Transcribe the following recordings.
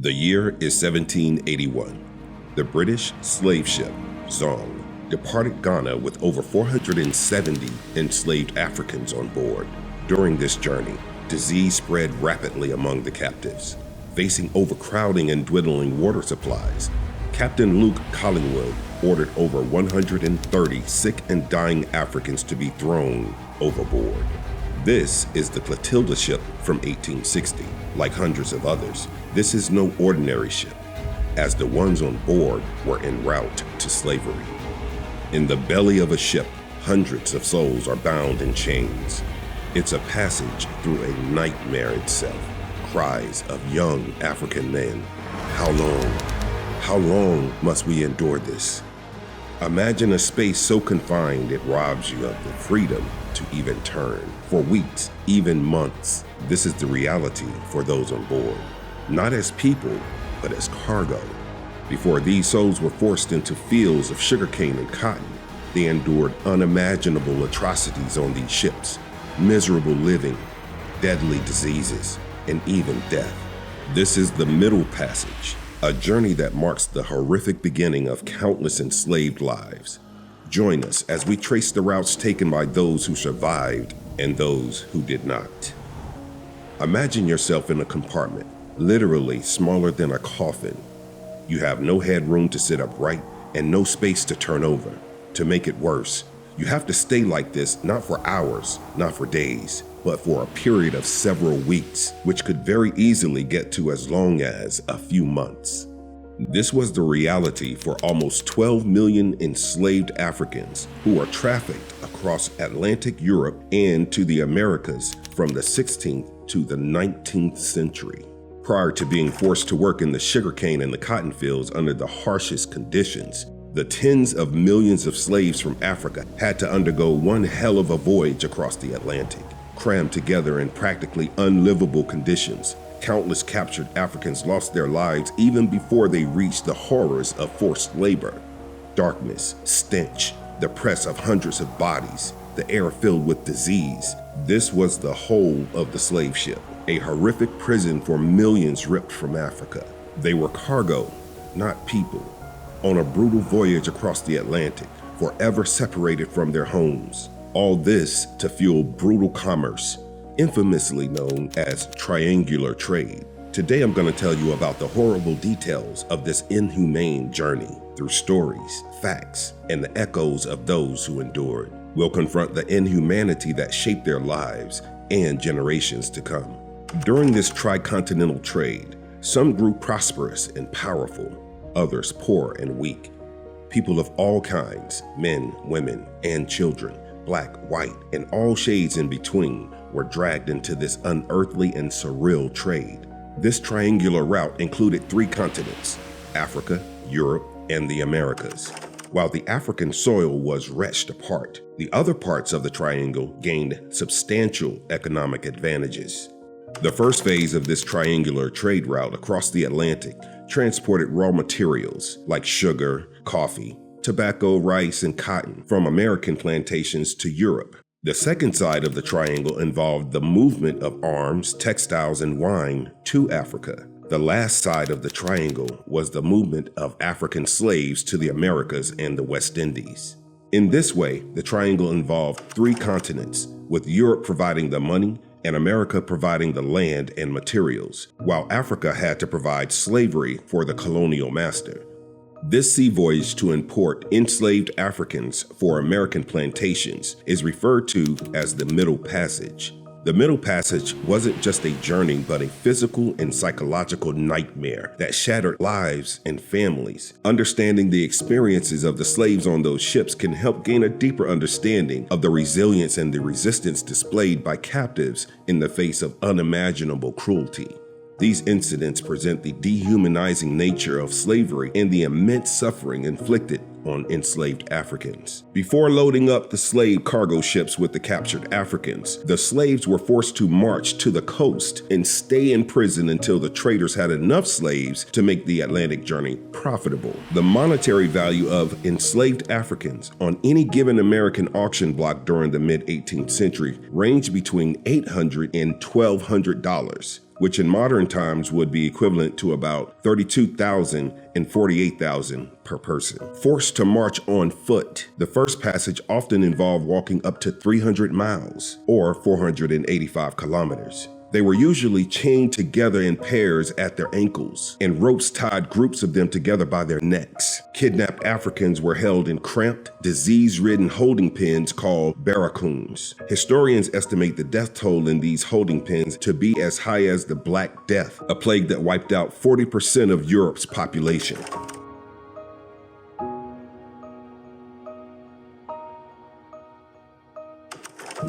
The year is 1781. The British slave ship, Zong, departed Ghana with over 470 enslaved Africans on board. During this journey, disease spread rapidly among the captives. Facing overcrowding and dwindling water supplies, Captain Luke Collingwood ordered over 130 sick and dying Africans to be thrown overboard. This is the Clotilda ship from 1860. Like hundreds of others, this is no ordinary ship, as the ones on board were en route to slavery. In the belly of a ship, hundreds of souls are bound in chains. It's a passage through a nightmare itself. Cries of young African men. How long must we endure this? Imagine a space so confined it robs you of the freedom to even turn. For weeks, even months, this is the reality for those on board. Not as people, but as cargo. Before these souls were forced into fields of sugarcane and cotton, they endured unimaginable atrocities on these ships, miserable living, deadly diseases, and even death. This is the Middle Passage, a journey that marks the horrific beginning of countless enslaved lives. Join us as we trace the routes taken by those who survived and those who did not. Imagine yourself in a compartment, literally smaller than a coffin. You have no headroom to sit upright and no space to turn over. To make it worse, you have to stay like this not for hours, not for days, but for a period of several weeks, which could very easily get to as long as a few months. This was the reality for almost 12 million enslaved Africans who were trafficked across Atlantic Europe and to the Americas from the 16th to the 19th century. Prior to being forced to work in the sugarcane and the cotton fields under the harshest conditions, the tens of millions of slaves from Africa had to undergo one hell of a voyage across the Atlantic. Crammed together in practically unlivable conditions, countless captured Africans lost their lives even before they reached the horrors of forced labor. Darkness, stench, the press of hundreds of bodies, the air filled with disease. This was the whole of the slave ship, a horrific prison for millions ripped from Africa. They were cargo, not people, on a brutal voyage across the Atlantic, forever separated from their homes. All this to fuel brutal commerce, infamously known as triangular trade. Today I'm going to tell you about the horrible details of this inhumane journey through stories, facts, and the echoes of those who endured. We'll confront the inhumanity that shaped their lives and generations to come. During this tricontinental trade, some grew prosperous and powerful, others poor and weak. People of all kinds, men, women, and children, black, white, and all shades in between, were dragged into this unearthly and surreal trade. This triangular route included 3 continents: Africa, Europe, and the Americas. While the African soil was wrenched apart, the other parts of the triangle gained substantial economic advantages. The first phase of this triangular trade route across the Atlantic transported raw materials like sugar, coffee, tobacco, rice, and cotton from American plantations to Europe. The second side of the triangle involved the movement of arms, textiles, and wine to Africa. The last side of the triangle was the movement of African slaves to the Americas and the West Indies. In this way, the triangle involved 3 continents, with Europe providing the money and America providing the land and materials, while Africa had to provide slavery for the colonial master. This sea voyage to import enslaved Africans for American plantations is referred to as the Middle Passage. The Middle Passage wasn't just a journey, but a physical and psychological nightmare that shattered lives and families. Understanding the experiences of the slaves on those ships can help gain a deeper understanding of the resilience and the resistance displayed by captives in the face of unimaginable cruelty. These incidents present the dehumanizing nature of slavery and the immense suffering inflicted on enslaved Africans. Before loading up the slave cargo ships with the captured Africans, the slaves were forced to march to the coast and stay in prison until the traders had enough slaves to make the Atlantic journey profitable. The monetary value of enslaved Africans on any given American auction block during the mid-18th century ranged between $800 and $1,200. which in modern times would be equivalent to about $32,000 and $48,000 per person. Forced to march on foot, the first passage often involved walking up to 300 miles or 485 kilometers. They were usually chained together in pairs at their ankles, and ropes tied groups of them together by their necks. Kidnapped Africans were held in cramped, disease-ridden holding pens called barracoons. Historians estimate the death toll in these holding pens to be as high as the Black Death, a plague that wiped out 40% of Europe's population.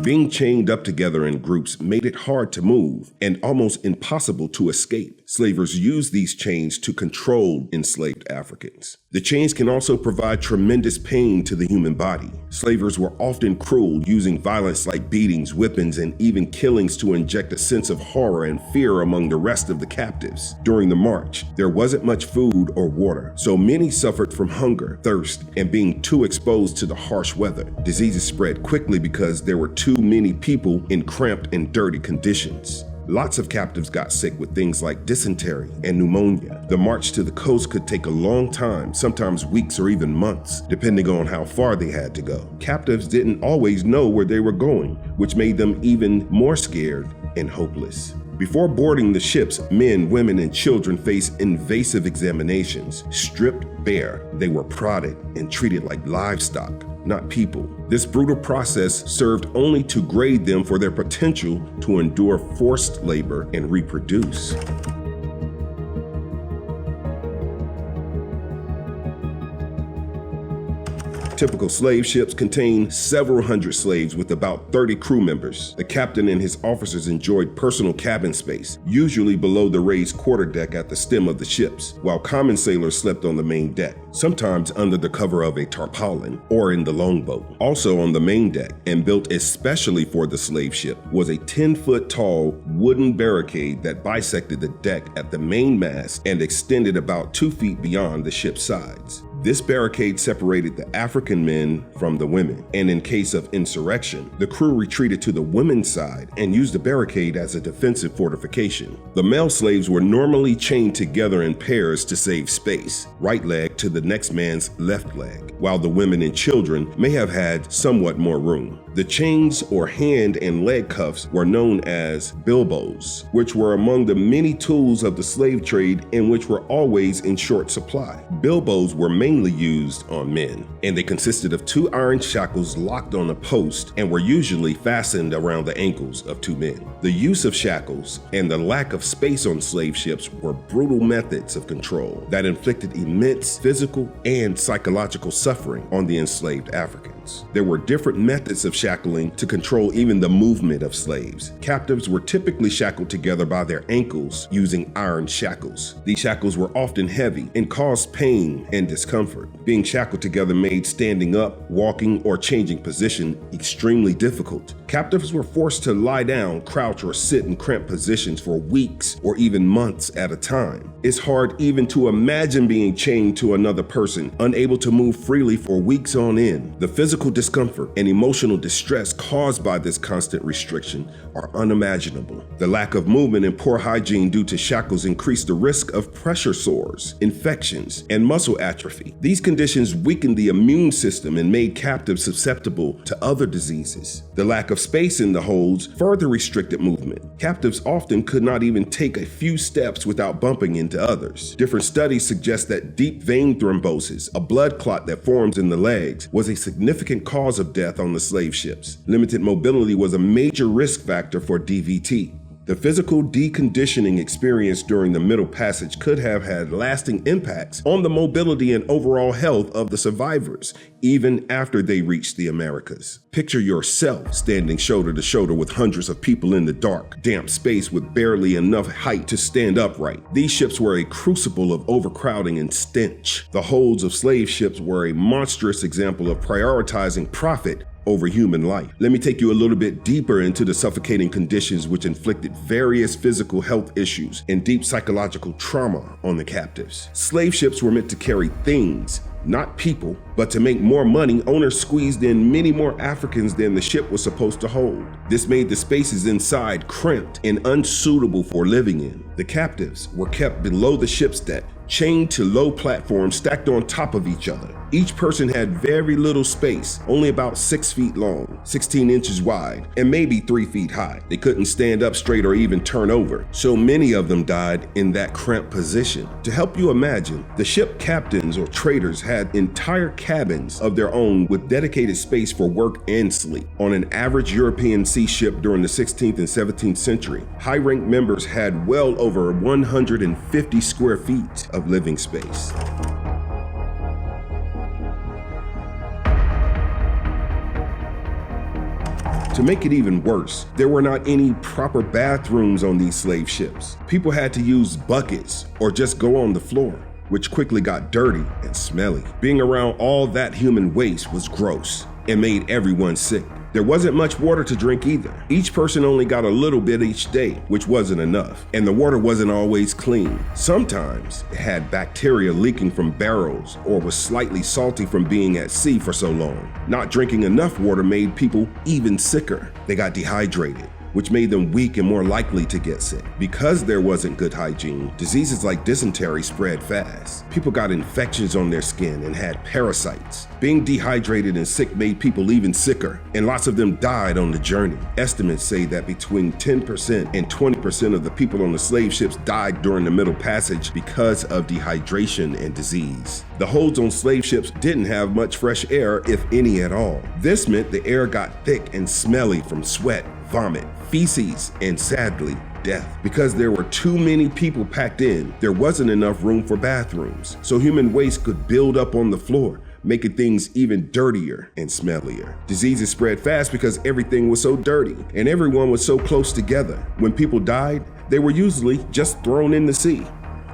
Being chained up together in groups made it hard to move and almost impossible to escape. Slavers used these chains to control enslaved Africans. The chains can also provide tremendous pain to the human body. Slavers were often cruel, using violence like beatings, whippings, and even killings to inject a sense of horror and fear among the rest of the captives. During the march, there wasn't much food or water, so many suffered from hunger, thirst, and being too exposed to the harsh weather. Diseases spread quickly because there were too many people in cramped and dirty conditions. Lots of captives got sick with things like dysentery and pneumonia. The march to the coast could take a long time, sometimes weeks or even months, depending on how far they had to go. Captives didn't always know where they were going, which made them even more scared and hopeless. Before boarding the ships, men, women, and children faced invasive examinations. Stripped bare, they were prodded and treated like livestock, not people. This brutal process served only to grade them for their potential to endure forced labor and reproduce. Typical slave ships contained several hundred slaves with about 30 crew members. The captain and his officers enjoyed personal cabin space, usually below the raised quarterdeck at the stem of the ships, while common sailors slept on the main deck, sometimes under the cover of a tarpaulin or in the longboat. Also on the main deck, and built especially for the slave ship, was a 10-foot tall wooden barricade that bisected the deck at the main mast and extended about 2 feet beyond the ship's sides. This barricade separated the African men from the women, and in case of insurrection, the crew retreated to the women's side and used the barricade as a defensive fortification. The male slaves were normally chained together in pairs to save space, right leg to the next man's left leg, while the women and children may have had somewhat more room. The chains or hand and leg cuffs were known as bilbos, which were among the many tools of the slave trade and which were always in short supply. Bilbos were mainly used on men, and they consisted of 2 iron shackles locked on a post and were usually fastened around the ankles of 2 men. The use of shackles and the lack of space on slave ships were brutal methods of control that inflicted immense physical and psychological suffering on the enslaved Africans. There were different methods of shackling to control even the movement of slaves. Captives were typically shackled together by their ankles using iron shackles. These shackles were often heavy and caused pain and discomfort. Being shackled together made standing up, walking, or changing position extremely difficult. Captives were forced to lie down, crouch, or sit in cramped positions for weeks or even months at a time. It's hard even to imagine being chained to another person, unable to move freely for weeks on end. The physical discomfort and emotional distress caused by this constant restriction are unimaginable. The lack of movement and poor hygiene due to shackles increased the risk of pressure sores, infections, and muscle atrophy. These conditions weakened the immune system and made captives susceptible to other diseases. The lack of space in the holds further restricted movement. Captives often could not even take a few steps without bumping into others. Different studies suggest that deep vein thrombosis, a blood clot that forms in the legs, was a significant cause of death on the slave ships. Limited mobility was a major risk factor for DVT. The physical deconditioning experienced during the Middle Passage could have had lasting impacts on the mobility and overall health of the survivors, even after they reached the Americas. Picture yourself standing shoulder to shoulder with hundreds of people in the dark, damp space with barely enough height to stand upright. These ships were a crucible of overcrowding and stench. The holds of slave ships were a monstrous example of prioritizing profit over human life. Let me take you a little bit deeper into the suffocating conditions which inflicted various physical health issues and deep psychological trauma on the captives. Slave ships were meant to carry things, not people, but to make more money, owners squeezed in many more Africans than the ship was supposed to hold. This made the spaces inside cramped and unsuitable for living in. The captives were kept below the ship's deck, chained to low platforms stacked on top of each other. Each person had very little space, only about 6 feet long, 16 inches wide, and maybe 3 feet high. They couldn't stand up straight or even turn over, so many of them died in that cramped position. To help you imagine, the ship captains or traders had entire cabins of their own with dedicated space for work and sleep. On an average European sea ship during the 16th and 17th century, high-ranked members had well over 150 square feet of living space. To make it even worse, there were not any proper bathrooms on these slave ships. People had to use buckets or just go on the floor, which quickly got dirty and smelly. Being around all that human waste was gross and made everyone sick. There wasn't much water to drink either. Each person only got a little bit each day, which wasn't enough, and the water wasn't always clean. Sometimes it had bacteria leaking from barrels or was slightly salty from being at sea for so long. Not drinking enough water made people even sicker. They got dehydrated, which made them weak and more likely to get sick. Because there wasn't good hygiene, diseases like dysentery spread fast. People got infections on their skin and had parasites. Being dehydrated and sick made people even sicker, and lots of them died on the journey. Estimates say that between 10% and 20% of the people on the slave ships died during the Middle Passage because of dehydration and disease. The holds on slave ships didn't have much fresh air, if any at all. This meant the air got thick and smelly from sweat, vomit, feces, and sadly, death. Because there were too many people packed in, there wasn't enough room for bathrooms, so human waste could build up on the floor, making things even dirtier and smellier. Diseases spread fast because everything was so dirty and everyone was so close together. When people died, they were usually just thrown in the sea.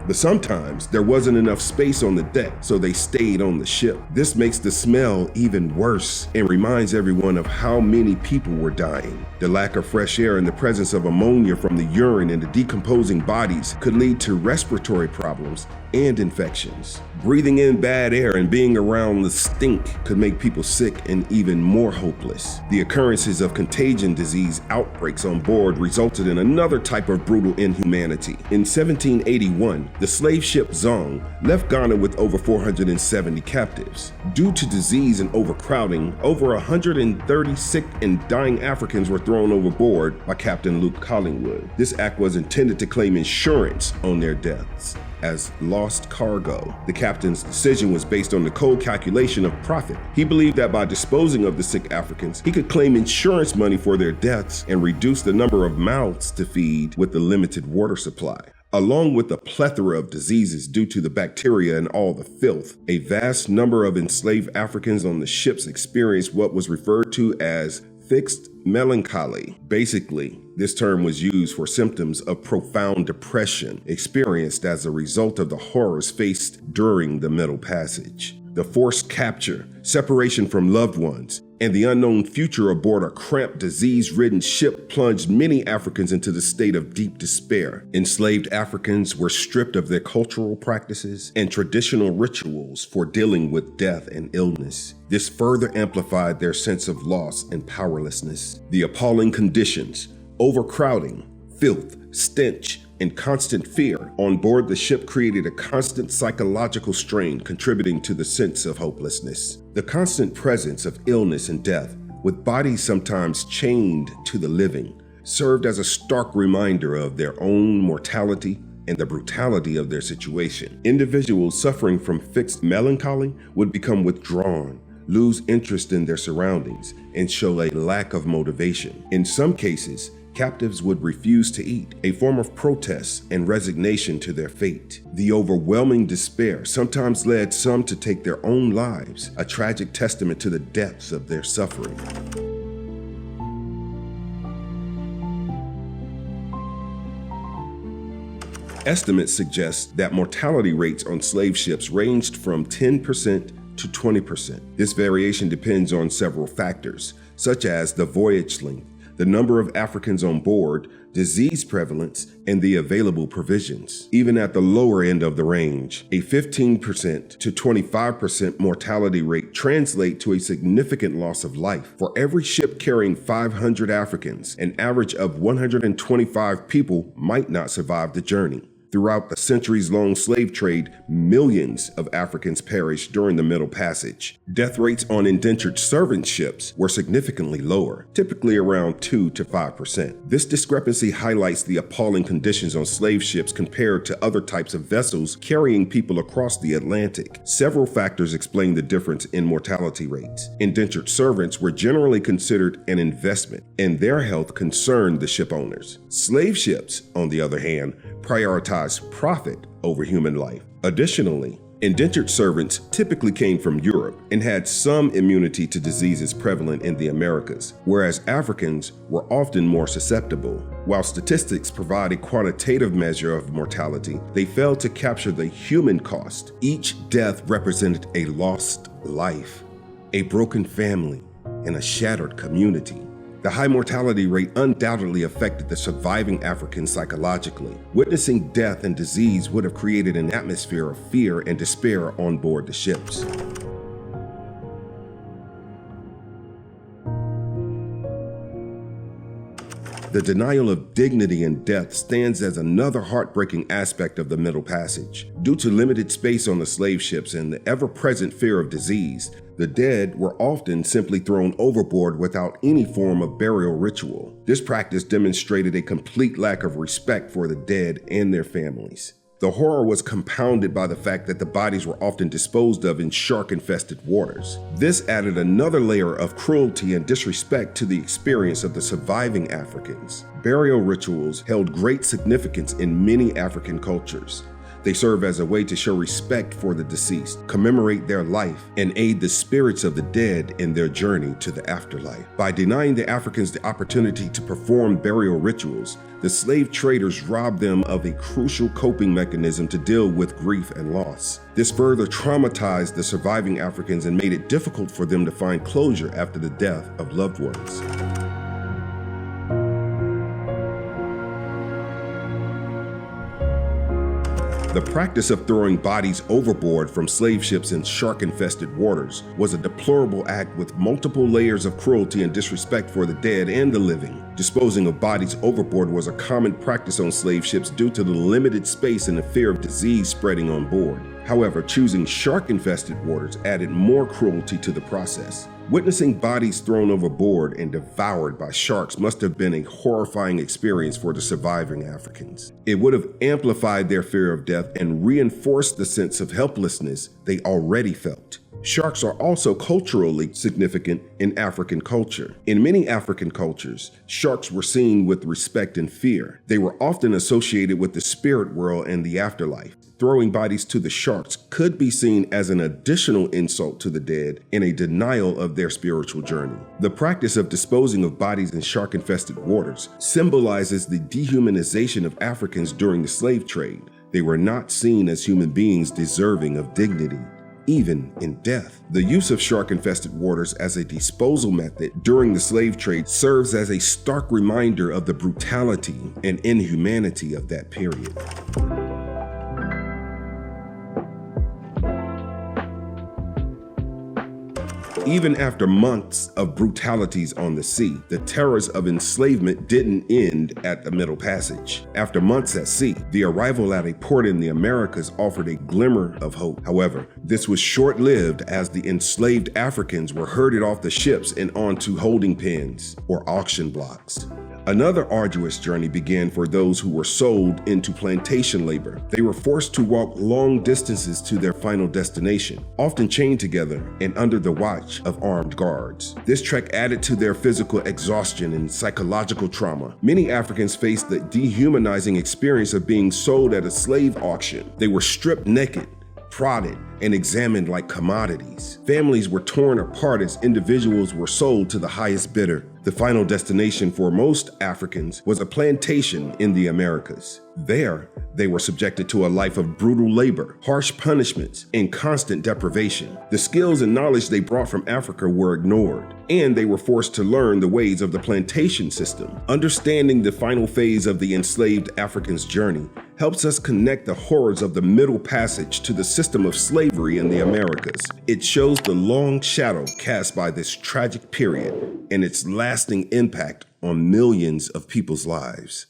But sometimes there wasn't enough space on the deck, so they stayed on the ship. This makes the smell even worse and reminds everyone of how many people were dying. The lack of fresh air and the presence of ammonia from the urine and the decomposing bodies could lead to respiratory problems and infections. Breathing in bad air and being around the stink could make people sick and even more hopeless. The occurrences of contagion disease outbreaks on board resulted in another type of brutal inhumanity. In 1781, the slave ship Zong left Ghana with over 470 captives. Due to disease and overcrowding, over 130 sick and dying Africans were thrown overboard by Captain Luke Collingwood. This act was intended to claim insurance on their deaths as lost cargo. The captain's decision was based on the cold calculation of profit. He believed that by disposing of the sick Africans, he could claim insurance money for their deaths and reduce the number of mouths to feed with the limited water supply. Along with a plethora of diseases due to the bacteria and all the filth, a vast number of enslaved Africans on the ships experienced what was referred to as fixed melancholy. Basically, this term was used for symptoms of profound depression experienced as a result of the horrors faced during the Middle Passage. The forced capture, separation from loved ones, and the unknown future aboard a cramped, disease-ridden ship plunged many Africans into the state of deep despair. Enslaved Africans were stripped of their cultural practices and traditional rituals for dealing with death and illness. This further amplified their sense of loss and powerlessness. The appalling conditions, overcrowding, filth, stench, and constant fear on board the ship created a constant psychological strain, contributing to the sense of hopelessness. The constant presence of illness and death, with bodies sometimes chained to the living, served as a stark reminder of their own mortality and the brutality of their situation. Individuals suffering from fixed melancholy would become withdrawn, lose interest in their surroundings, and show a lack of motivation. In some cases, captives would refuse to eat, a form of protest and resignation to their fate. The overwhelming despair sometimes led some to take their own lives, a tragic testament to the depths of their suffering. Estimates suggest that mortality rates on slave ships ranged from 10% to 20%. This variation depends on several factors, such as the voyage length, the number of Africans on board, disease prevalence, and the available provisions. Even at the lower end of the range, a 15% to 25% mortality rate translates to a significant loss of life. For every ship carrying 500 Africans, an average of 125 people might not survive the journey. Throughout the centuries-long slave trade, millions of Africans perished during the Middle Passage. Death rates on indentured servant ships were significantly lower, typically around 2 to 5%. This discrepancy highlights the appalling conditions on slave ships compared to other types of vessels carrying people across the Atlantic. Several factors explain the difference in mortality rates. Indentured servants were generally considered an investment, and their health concerned the ship owners. Slave ships, on the other hand, prioritized profit over human life. Additionally, indentured servants typically came from Europe and had some immunity to diseases prevalent in the Americas, whereas Africans were often more susceptible. While statistics provide a quantitative measure of mortality, they fail to capture the human cost. Each death represented a lost life, a broken family, and a shattered community. The high mortality rate undoubtedly affected the surviving Africans psychologically. Witnessing death and disease would have created an atmosphere of fear and despair on board the ships. The denial of dignity in death stands as another heartbreaking aspect of the Middle Passage. Due to limited space on the slave ships and the ever-present fear of disease, the dead were often simply thrown overboard without any form of burial ritual. This practice demonstrated a complete lack of respect for the dead and their families. The horror was compounded by the fact that the bodies were often disposed of in shark-infested waters. This added another layer of cruelty and disrespect to the experience of the surviving Africans. Burial rituals held great significance in many African cultures. They serve as a way to show respect for the deceased, commemorate their life, and aid the spirits of the dead in their journey to the afterlife. By denying the Africans the opportunity to perform burial rituals, the slave traders robbed them of a crucial coping mechanism to deal with grief and loss. This further traumatized the surviving Africans and made it difficult for them to find closure after the death of loved ones. The practice of throwing bodies overboard from slave ships in shark-infested waters was a deplorable act with multiple layers of cruelty and disrespect for the dead and the living. Disposing of bodies overboard was a common practice on slave ships due to the limited space and the fear of disease spreading on board. However, choosing shark-infested waters added more cruelty to the process. Witnessing bodies thrown overboard and devoured by sharks must have been a horrifying experience for the surviving Africans. It would have amplified their fear of death and reinforced the sense of helplessness they already felt. Sharks are also culturally significant in African culture. In many African cultures, sharks were seen with respect and fear. They were often associated with the spirit world and the afterlife. Throwing bodies to the sharks could be seen as an additional insult to the dead and a denial of their spiritual journey. The practice of disposing of bodies in shark-infested waters symbolizes the dehumanization of Africans during the slave trade. They were not seen as human beings deserving of dignity, even in death. The use of shark-infested waters as a disposal method during the slave trade serves as a stark reminder of the brutality and inhumanity of that period. Even after months of brutalities on the sea, the terrors of enslavement didn't end at the Middle Passage. After months at sea, the arrival at a port in the Americas offered a glimmer of hope. However, this was short-lived as the enslaved Africans were herded off the ships and onto holding pens or auction blocks. Another arduous journey began for those who were sold into plantation labor. They were forced to walk long distances to their final destination, often chained together and under the watch of armed guards. This trek added to their physical exhaustion and psychological trauma. Many Africans faced the dehumanizing experience of being sold at a slave auction. They were stripped naked, prodded, and examined like commodities. Families were torn apart as individuals were sold to the highest bidder. The final destination for most Africans was a plantation in the Americas. There, they were subjected to a life of brutal labor, harsh punishments, and constant deprivation. The skills and knowledge they brought from Africa were ignored, and they were forced to learn the ways of the plantation system. Understanding the final phase of the enslaved African's journey helps us connect the horrors of the Middle Passage to the system of slavery in the Americas. It shows the long shadow cast by this tragic period and its lasting impact on millions of people's lives.